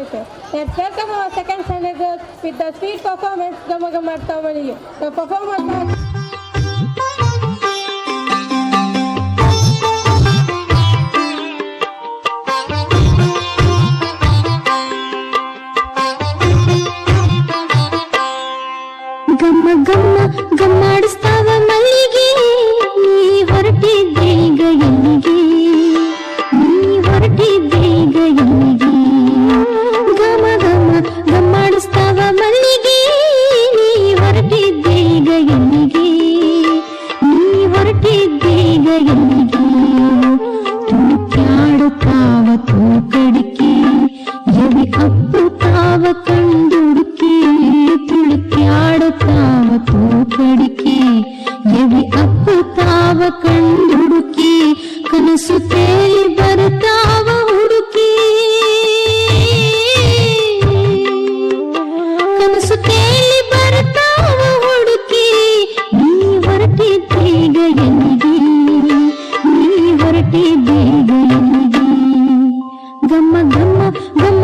celebrated. Let's welcome our second standard girls with the sweet performance Gamma Gamma Thamaliyu. The performance ಗಮ್ಮ ಗಮ್ಮ ಗಮ್ಮಾಡಿಸ್ತಾವ ಮಲ್ಲಿಗೆ ನೀ ಹೊರಟಿದ್ದೀಗ ಎಲ್ಲಿಗೆ ನೀ ಹೊರಟಿದ್ದೀಗ ಎಲ್ಲಿಗೆ ಗಮ ಗಮ ಗಮ್ಮಾಡಿಸ್ತಾವ ಮಲ್ಲಿಗೆ ನೀ ಹೊರಟಿದ್ದೀಗ ಎಲ್ಲಿಗೆ ನೀ ಹೊರಟಿದ್ದೀಗ ಎಲ್ಲಿಗೆ ತುಳುಕ್ಯಾಡುತ್ತಾವ ತೂಕಡಿಕೆ ಎವಿ ಅಪ್ಪುತ್ತಾವ ಕಂಡುಡುಕಿ ತುಳುಕ್ಯಾಡುತ್ತಾವ ತೂಕಡಿಕೆ ಎವಿ ಅಪ್ಪುತ್ತಾವ ಕಂಡುಡುಕಿ ಕನಸು ತೇಲಿ ಬರುತ್ತಾವ ಹುಡುಕಿ ಕನಸು ತೇಲಿ ಬರುತ್ತಾವ ಹುಡುಕಿ ನೀ ಹೊರಟಿದ್ದೀಗ ಎಲ್ಲಿಗೆ ನೀ ಹೊರಟಿದ್ದೀಗ ಎಲ್ಲಿಗೆ ಗಮ್ಮ ಗಮ್ಮ ಗಮ್ಮ